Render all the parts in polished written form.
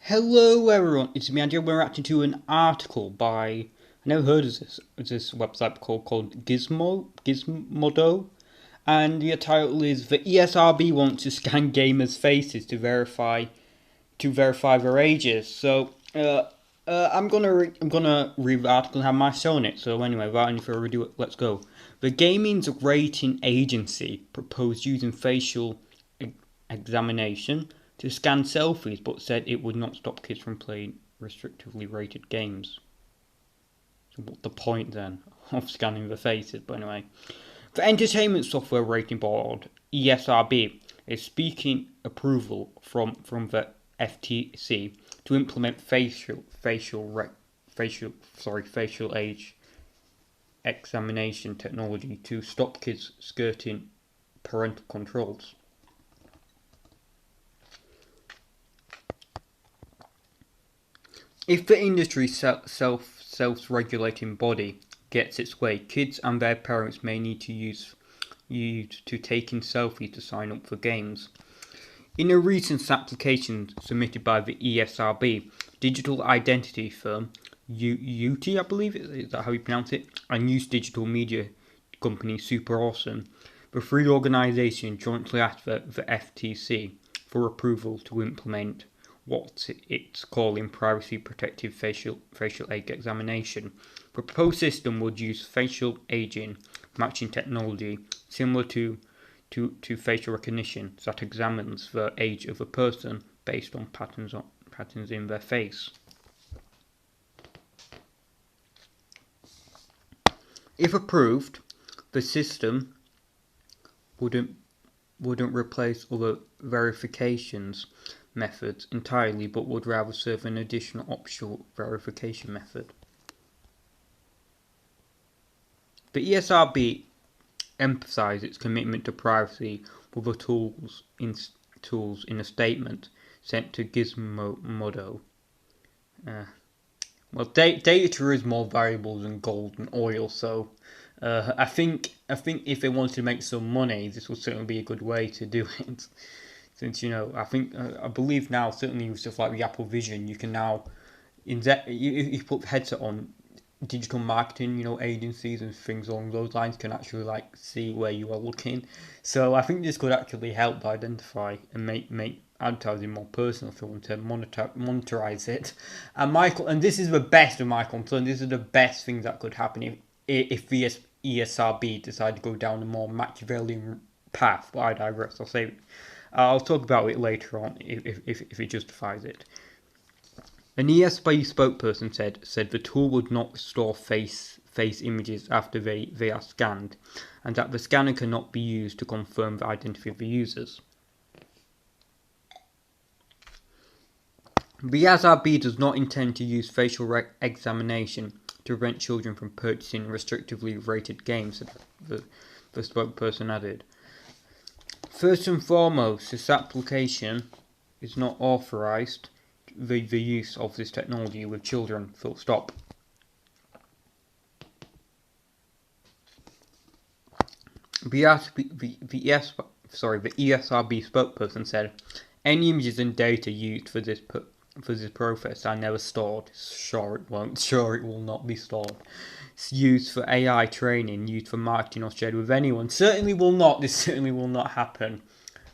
Hello everyone, it's me Andrew. We're reacting to an article by, I never heard of this website called Gizmodo, and the title is the ESRB wants to scan gamers' faces to verify their ages. So I'm gonna read the article and have my say on it. So anyway, without any further ado, let's go. The Gaming's Rating Agency proposed using facial examination to scan selfies, but said it would not stop kids from playing restrictively rated games. So what's the point then of scanning the faces? But anyway, the Entertainment Software Rating Board (ESRB) is seeking approval from the FTC to implement facial age examination technology to stop kids skirting parental controls. If the industry self-regulating body gets its way, kids and their parents may need to use to taking selfies to sign up for games. In a recent application submitted by the ESRB, digital identity firm UT, I believe, is that how you pronounce it, and youth digital media company Super Awesome, the three organisations jointly asked the FTC for approval to implement what it's calling privacy protective facial age examination. The proposed system would use facial aging matching technology similar to facial recognition that examines the age of a person based on patterns in their face. If approved, the system wouldn't replace other verifications methods entirely, but would rather serve an additional optional verification method. The ESRB emphasised its commitment to privacy with the tools in a statement sent to Gizmodo. Well, data is more valuable than gold and oil, so I think if they wanted to make some money, this would certainly be a good way to do it. Since I believe now, certainly with stuff like the Apple Vision, you can now you put the headset on, digital marketing, agencies and things along those lines can actually see where you are looking. So I think this could actually help identify and make advertising more personal if you want to monetize it. And this is the best of my concern. This is the best thing that could happen if the ESRB decide to go down a more Machiavellian path. But I digress. I'll talk about it later on if it justifies it. An ESRB spokesperson said the tool would not store face images after they are scanned, and that the scanner cannot be used to confirm the identity of the users. The ESRB does not intend to use facial examination to prevent children from purchasing restrictively rated games, the spokesperson added. First and foremost, this application is not authorised the use of this technology with children, full stop. The ESRB spokesperson said, any images and data used for this process are never stored. Sure it won't. Sure it will not be stored. It's used for AI training, used for marketing or shared with anyone. Certainly will not. This certainly will not happen.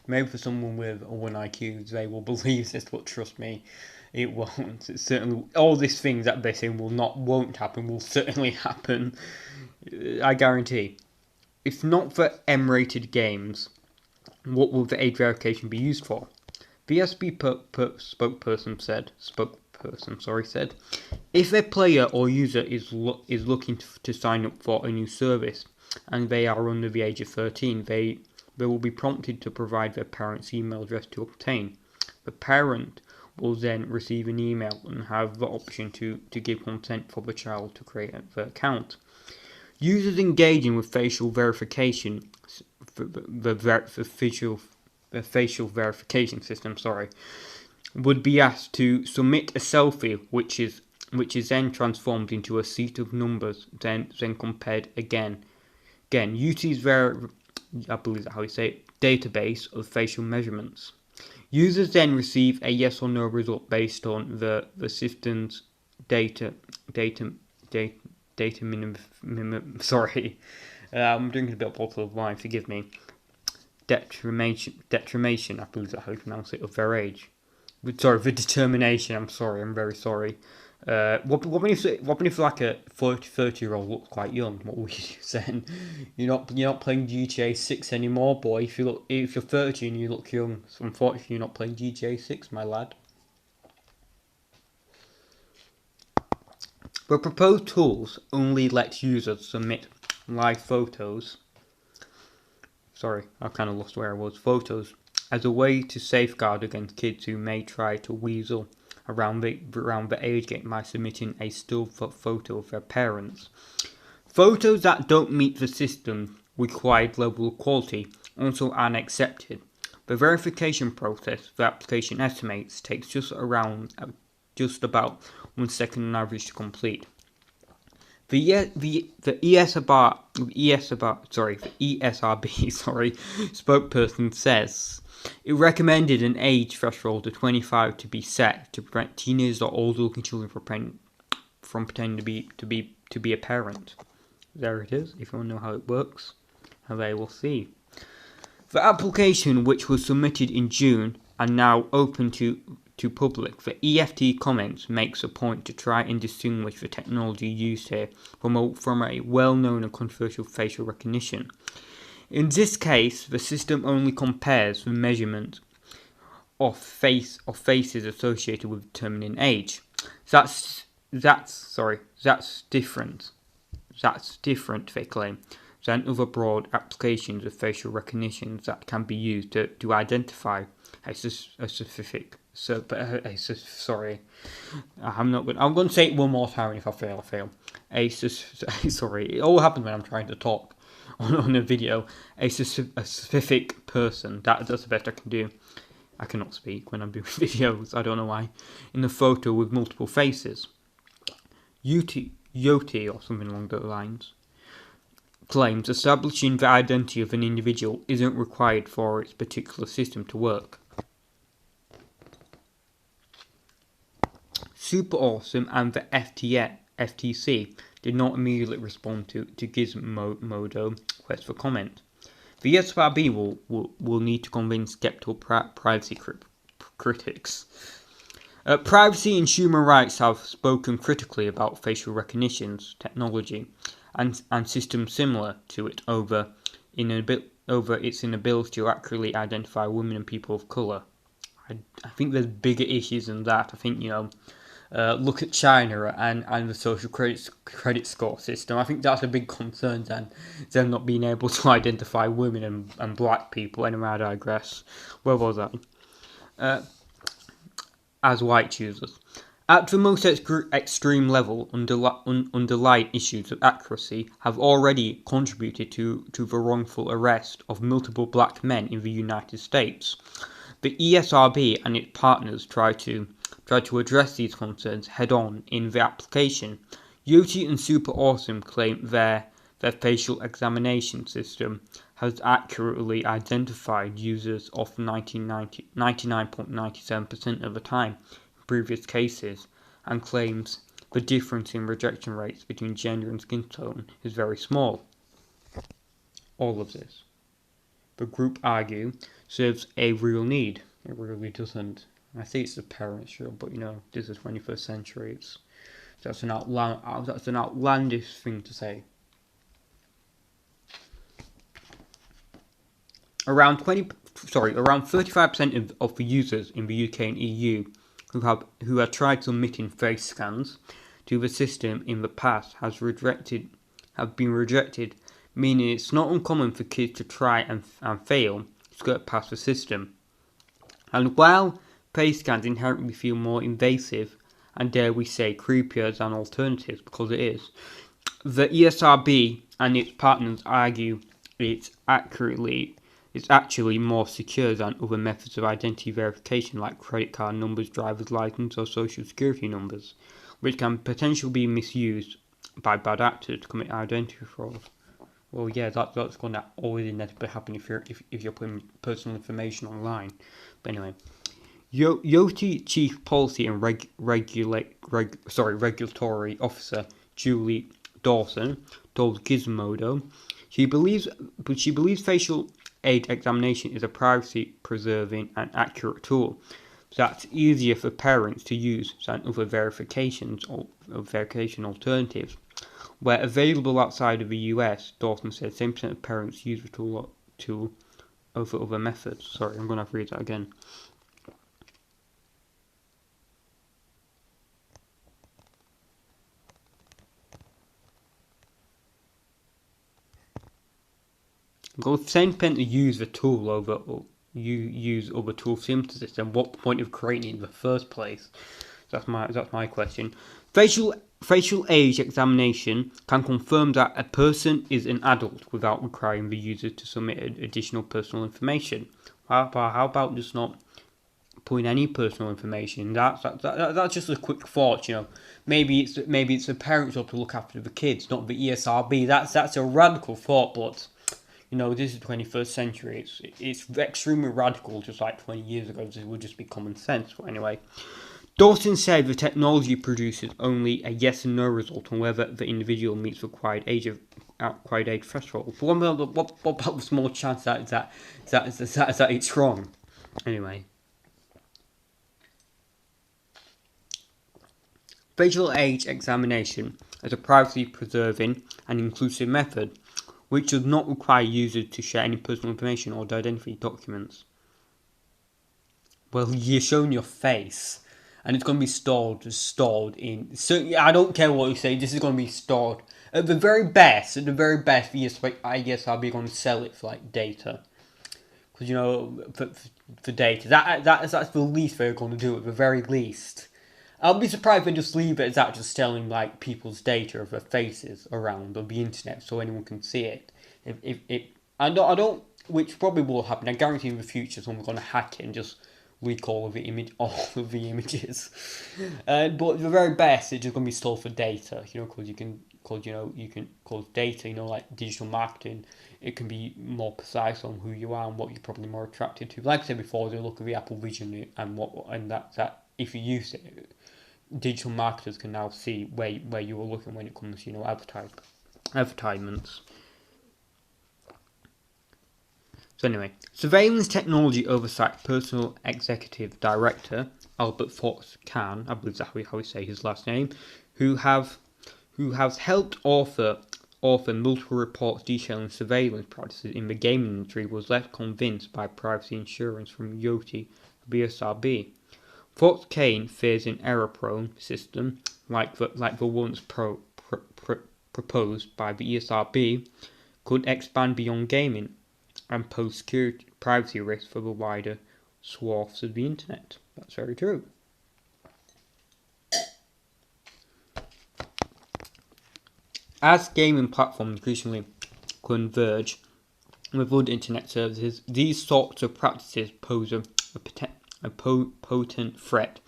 Maybe for someone with a 1 IQ, they will believe this, but trust me, it won't. It's certainly all these things that they say won't happen will certainly happen. I guarantee. If not for M-rated games, what will the age verification be used for? The ESRB spokesperson said, if a player or user is looking to sign up for a new service and they are under the age of 13, they will be prompted to provide their parent's email address to obtain. The parent will then receive an email and have the option to give consent for the child to create the account. Users engaging with facial verification, the facial verification system, would be asked to submit a selfie, which is then transformed into a seat of numbers, then compared again. UT's I believe that's how you say it, database of facial measurements. Users then receive a yes or no result based on the system's data sorry. I'm drinking a bit of bottle of wine, forgive me. Determination, I believe that's how you pronounce it, of their age. Sorry, the determination, I'm very sorry. What if like a 30-year-old looks quite young? What were you saying? You're not playing GTA 6 anymore, boy. If you're 30 and you look young, so unfortunately you're not playing GTA 6, my lad. The proposed tools only let users submit live photos. Sorry, I kind of lost where I was. Photos as a way to safeguard against kids who may try to weasel around the age gate by submitting a still photo of their parents. Photos that don't meet the system's required level of quality also aren't accepted. The verification process the application estimates takes just about 1 second on average to complete. The ESRB spokesperson says it recommended an age threshold of 25 to be set to prevent teenagers or older-looking children from pretending to be a parent. There it is. If you want to know how it works, they will see. The application, which was submitted in June and now open to public, the EFT comments makes a point to try and distinguish the technology used here from a well-known and controversial facial recognition. In this case, the system only compares the measurement of faces associated with determining age. That's different. That's different, they claim, than other broad applications of facial recognition that can be used to identify a specific. Sorry, I'm going to say it one more time. If I fail, I fail. Sorry, it all happens when I'm trying to talk on a video. A specific person. That's the best I can do. I cannot speak when I'm doing videos. I don't know why. In a photo with multiple faces. Yoti or something along those lines claims establishing the identity of an individual isn't required for its particular system to work. Super Awesome and the FTC did not immediately respond to Gizmodo request for comment. The ESRB will need to convince skeptical privacy critics. Privacy and human rights have spoken critically about facial recognition technology and systems similar to it over its inability to accurately identify women and people of colour. I think there's bigger issues than that. I think, look at China and the social credit score system. I think that's a big concern than them not being able to identify women and black people. Anyway, I digress. Where was I? As white users. At the most extreme level, underlying issues of accuracy have already contributed to the wrongful arrest of multiple black men in the United States. The ESRB and its partners try to address these concerns head-on in the application. Yoti and Super Awesome claim their facial examination system has accurately identified users of 99.97% of the time in previous cases, and claims the difference in rejection rates between gender and skin tone is very small. All of this, the group argue, serves a real need. It really doesn't. I think it's a parent show, but this is 21st century. That's an outlandish thing to say. Around 35% of the users in the UK and EU who have tried submitting face scans to the system in the past have been rejected, meaning it's not uncommon for kids to try and fail to get past the system. And while face scans inherently feel more invasive and, dare we say, creepier than alternatives, because it is, the ESRB and its partners argue it's actually more secure than other methods of identity verification like credit card numbers, driver's license or social security numbers, which can potentially be misused by bad actors to commit identity fraud. Well, yeah, that's going to always inevitably happen if you're putting personal information online. But anyway, Yoti Chief Policy and Regulatory Officer Julie Dawson told Gizmodo she believes facial aid examination is a privacy-preserving and accurate tool that's easier for parents to use than other verification alternatives. Where available outside of the US, Dawson said 10% of parents use the tool over other methods. Sorry, I'm going to have to read that again. Well, if 10% use the tool over use other tool synthesis, then what point of creating it in the first place? That's my question. Facial age examination can confirm that a person is an adult without requiring the user to submit additional personal information. How about just not putting any personal information? That's just a quick thought, you know. Maybe it's the parents' job to look after the kids, not the ESRB. That's a radical thought, but you know, this is the 21st century. It's extremely radical, just like 20 years ago. This would just be common sense. But anyway, Dawson said the technology produces only a yes and no result on whether the individual meets the required age threshold. But what about the small chance that it's wrong? Anyway, facial age examination is a privacy-preserving and inclusive method which does not require users to share any personal information or identity documents. Well, you're showing your face, and it's going to be stored in. So I don't care what you say. This is going to be stored at the very best. The ESRB are going to sell it for like data, because you know for data. That's the least they're going to do. At the very least, I'll be surprised if they just leave it as that, just selling like people's data of their faces around on the internet so anyone can see it. I don't, which probably will happen. I guarantee in the future someone's going to hack it and just leak all of the images. But the very best, it's just going to be stored for data. You know, because data. You know, like digital marketing, it can be more precise on who you are and what you're probably more attracted to. Like I said before, they look at the Apple Vision and that if you use it, digital marketers can now see where you were looking when it comes to, you know, advertisements. So anyway, Surveillance Technology Oversight Personal Executive Director Albert Fox-Cahn, I believe that's how we say his last name, who has helped author multiple reports detailing surveillance practices in the gaming industry, was less convinced by privacy assurance from Yoti ESRB. Fox-Cahn fears an error-prone system like the ones proposed by the ESRB could expand beyond gaming and pose security privacy risks for the wider swaths of the internet. That's very true. As gaming platforms increasingly converge with other internet services, these sorts of practices pose a potent threat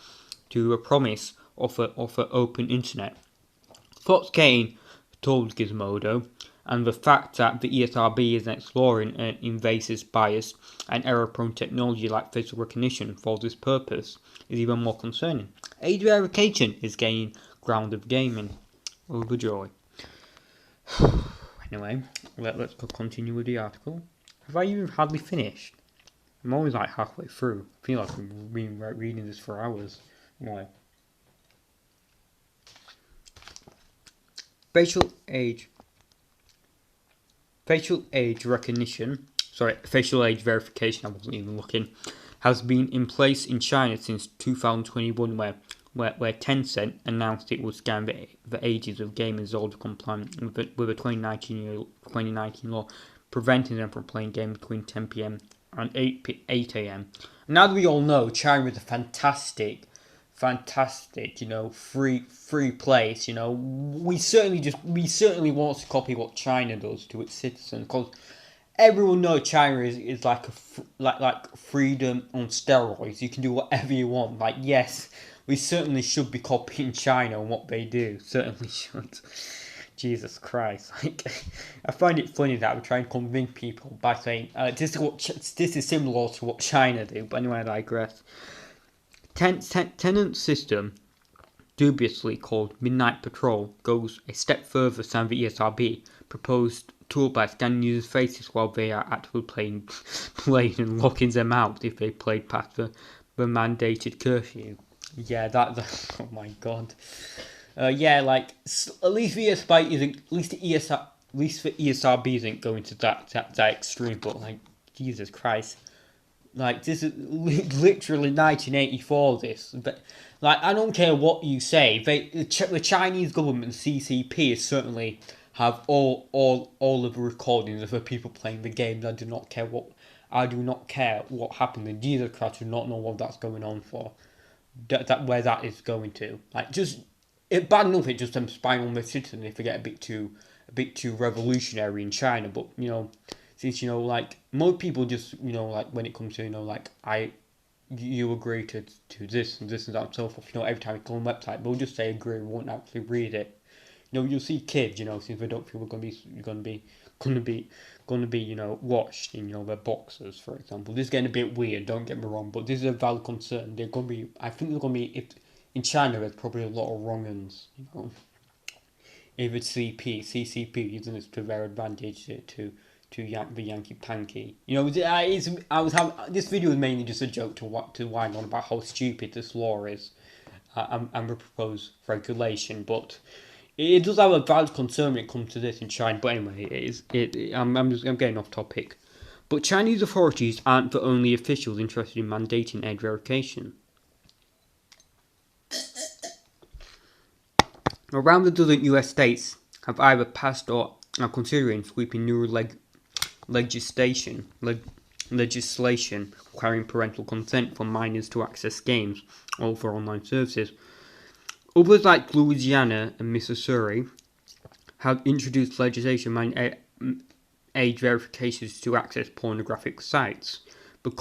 to the promise of an open internet. Fox-Cahn told Gizmodo, and the fact that the ESRB is exploring an invasive bias and error-prone technology like facial recognition for this purpose is even more concerning. Age verification is gaining ground of gaming. Overjoy. Anyway, let's continue with the article. Have I even hardly finished? I'm always like halfway through. I feel like I've been reading this for hours. Anyway. Facial age verification, I wasn't even looking, has been in place in China since 2021, where Tencent announced it would scan the ages of gamers older compliant with a 2019 law preventing them from playing games between 10 p.m. and 8 a.m. Now that we all know China is a fantastic, you know, free place, you know, we certainly want to copy what China does to its citizens, because everyone knows China is like like freedom on steroids. You can do whatever you want. Like, yes, we certainly should be copying China and what they do. Certainly should. Jesus Christ! Like, I find it funny that we try and convince people by saying this is similar to what China do. But anyway, I digress. Tenant system, dubiously called Midnight Patrol, goes a step further than the ESRB proposed tool by scanning users' faces while they are actually playing and locking them out if they played past the mandated curfew. Yeah, oh my god. Yeah, like at least the ESRB isn't, at least the ESRB isn't going to that extreme. But like, Jesus Christ, like this is literally 1984. This, but like I don't care what you say. The Chinese government, CCP, is certainly have all of the recordings of the people playing the games. I do not care what happened. And Jesus Christ, do not know what that's going on for. That where that is going to. Like just bad enough it just them spying on the citizen if they get a bit too revolutionary in China. But since like most people just like when it comes to like you agree to this and this and that and so forth. Every time you go on a website, they'll just say agree, won't actually read it. You'll see kids, since they don't feel we're going to be watched in their boxes, for example. This is getting a bit weird. Don't get me wrong, but this is a valid concern. They're going to be. I think they're going to be. If in China, there's probably a lot of wrong-uns. If it's CCP using this to their advantage to the Yankee Panky. This video is mainly just a joke to whine on about how stupid this law is, and the proposed regulation, but. It does have a valid concern when it comes to this in China, but anyway, I'm getting off topic. But Chinese authorities aren't the only officials interested in mandating age verification. Around a dozen US states have either passed or are considering sweeping new legislation requiring parental consent for minors to access games or for online services. Others like Louisiana and Missouri have introduced legislation mandating age verifications to access pornographic sites. The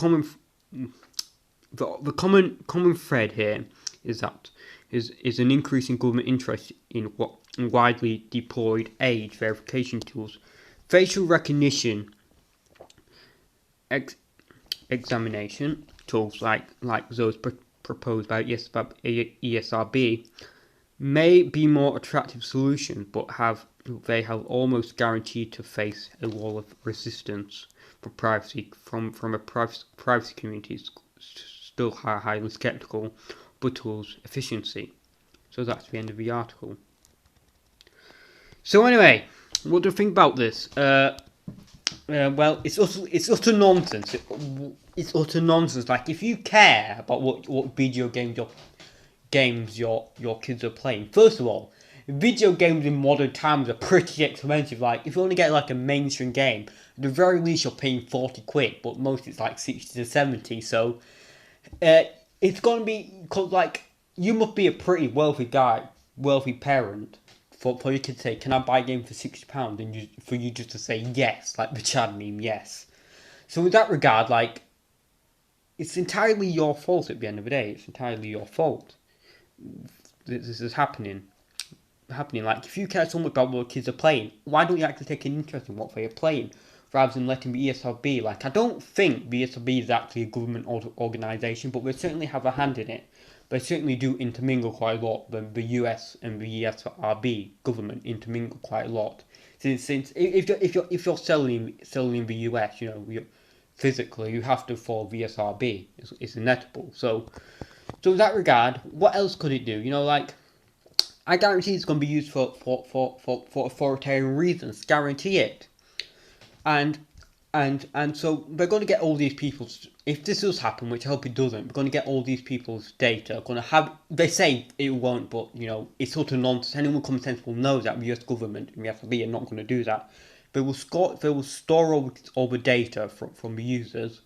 common thread here is an increase in government interest in widely deployed age verification tools, facial recognition examination tools like those proposed by ESRB may be more attractive solution, but they have almost guaranteed to face a wall of resistance for privacy from a privacy community still highly skeptical but tools efficiency. So that's the end of the article. So anyway, what do you think about this? Well, it's utter nonsense. It's utter nonsense. Like, if you care about what video games your kids are playing, first of all, video games in modern times are pretty expensive. Like, if you want to get like a mainstream game, at the very least you're paying 40 quid, but most it's like 60 to 70. So, it's gonna be like you must be a pretty wealthy parent. For your kid to say, can I buy a game for £60? And for you just to say yes, like the Chad meme, yes. So in that regard, like, it's entirely your fault at the end of the day. It's entirely your fault. This is happening. Like, if you care so much about what kids are playing, why don't you actually take an interest in what they are playing, rather than letting the ESRB, like, I don't think the ESRB is actually a government organisation, but they certainly have a hand in it. They certainly do intermingle quite a lot. The US and the ESRB government intermingle quite a lot. Since if you're selling in the US, physically you have to follow the ESRB. It's inevitable. So in that regard, what else could it do? Like, I guarantee it's going to be used for authoritarian reasons. Guarantee it. And so we're going to get all these people's. If this does happen, which I hope it doesn't, we're going to get all these people's data. Going to have. They say it won't, but it's sort of nonsense. Anyone with common sense will know that the US government and the FRB are not going to do that. They will store all the data from the users,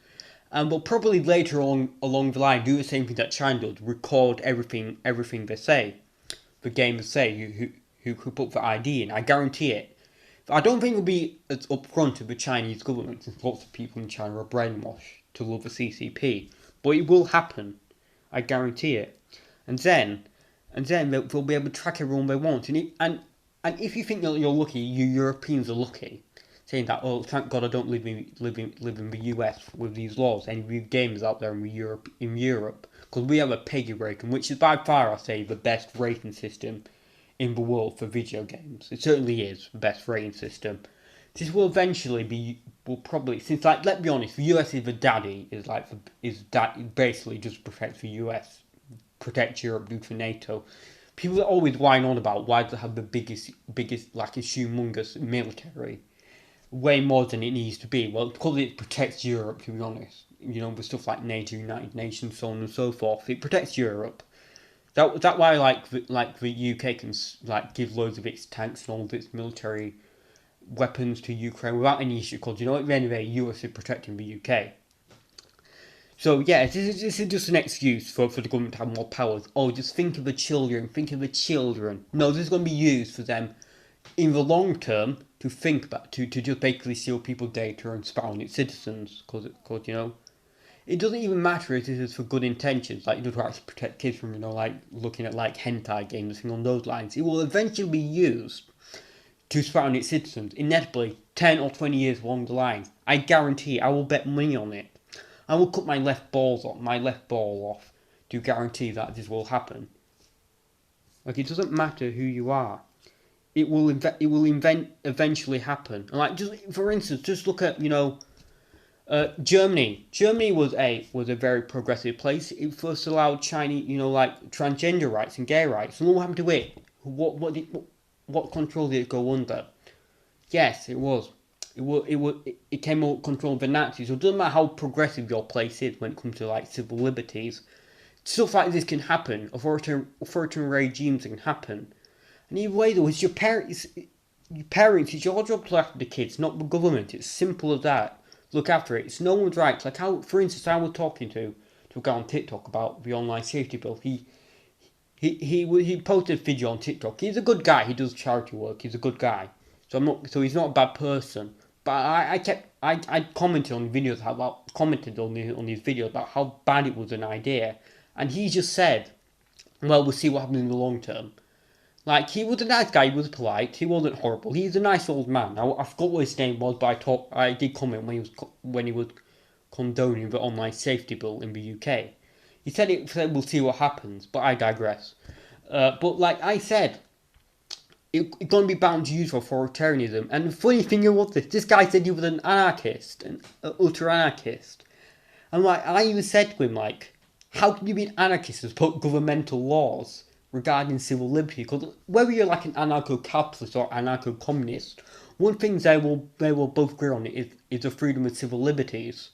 and will probably later on along the line do the same thing that China does: record everything they say, the gamers say who put the ID in. I guarantee it. I don't think it'll be as upfront to the Chinese government, since lots of people in China are brainwashed to love the CCP. But it will happen. I guarantee it. And then they'll be able to track everyone they want. And if you think that you're lucky, you Europeans are lucky, saying that, oh, thank God I don't live in the US with these laws. Any gamers out there in Europe because we have a piggy rating, which is by far, I say, the best rating system in the world for video games. It certainly is the best rating system. This will eventually be, will probably, since like, let's be honest, the US is the daddy, basically just protects the US, protects Europe due to NATO. People always whine on about why they have the biggest, like, a humongous military, way more than it needs to be. Well, because it protects Europe, to be honest. You know, with stuff like NATO, United Nations, so on and so forth. It protects Europe. That why like the UK can like give loads of its tanks and all of its military weapons to Ukraine without any issue, because you know at the end of the day, US is protecting the UK. So yeah, this is just an excuse for the government to have more powers. Oh, just think of the children, think of the children. No, this is going to be used for them in the long term to think about, to just basically steal people's data and spy on its citizens, because you know, it doesn't even matter if this is for good intentions, like, you know, to actually protect kids from, you know, like, looking at, like, hentai games, things on those lines. It will eventually be used to spy on its citizens, inevitably, 10 or 20 years along the line. I guarantee, I will bet money on it. I will cut my left ball off, to guarantee that this will happen. Like, it doesn't matter who you are. It will eventually happen. And, like, just, for instance, just look at, you know, Germany. Germany was a very progressive place. It first allowed Chinese, you know, like transgender rights and gay rights. And what happened to it? What control did it go under? Yes, it was. It came under control of the Nazis. So it doesn't matter how progressive your place is when it comes to like civil liberties. Stuff like this can happen. Authoritarian regimes can happen. And either way, though, it's your parents. It's your job to look after the kids, not the government. It's simple as that. Look after it. It's no one's right. Like how, for instance, I was talking to a guy on TikTok about the online safety bill. He posted a video on TikTok. He's a good guy. He does charity work. He's a good guy. So he's not a bad person. But I commented on videos on his videos about how bad it was an idea, and he just said, "Well, we'll see what happens in the long term." Like, he was a nice guy, he was polite, he wasn't horrible, he's a nice old man. I forgot what his name was, but I did comment when he was condoning the online safety bill in the UK. He said we'll see what happens, but I digress. But like I said, it's going to be bound to use for authoritarianism. And the funny thing was this guy said he was an anarchist, an utter anarchist. And like, I even said to him, like, how can you be an anarchist and put governmental laws regarding civil liberty? Because whether you're like an anarcho-capitalist or anarcho-communist, one thing they will both agree on is the freedom of civil liberties.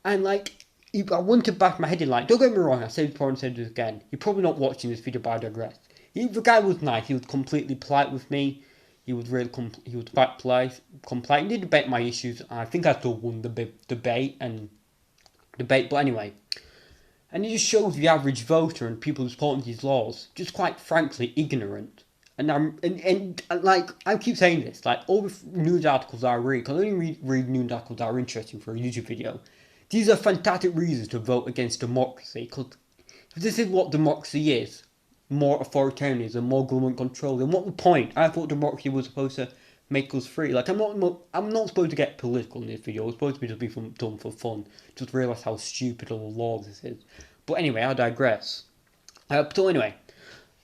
And like, I want to bash my head in, like, don't get me wrong, I said it before and said it again, you're probably not watching this video, but I digress. The guy was nice, he was completely polite with me, he was really he was quite polite, he did debate my issues, I think I still won the debate, but anyway. And it just shows the average voter and people who support these laws just quite frankly ignorant. And like, I keep saying this, like, all the news articles I read, because I only read news articles that are interesting for a YouTube video, these are fantastic reasons to vote against democracy, because if this is what democracy is, more authoritarianism, more government control, then what's the point? I thought democracy was supposed to make us free. Like, I'm not supposed to get political in this video, it's supposed to be just done for fun. Just realise how stupid of a law this is. But anyway, I digress. So anyway,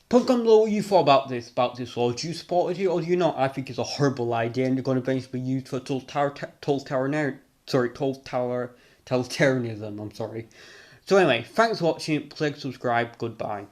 put comment below what you thought about this law. Do you support it or do you not? I think it's a horrible idea and they're going to eventually be used for totalitarianism, I'm sorry. So anyway, thanks for watching, click subscribe, goodbye.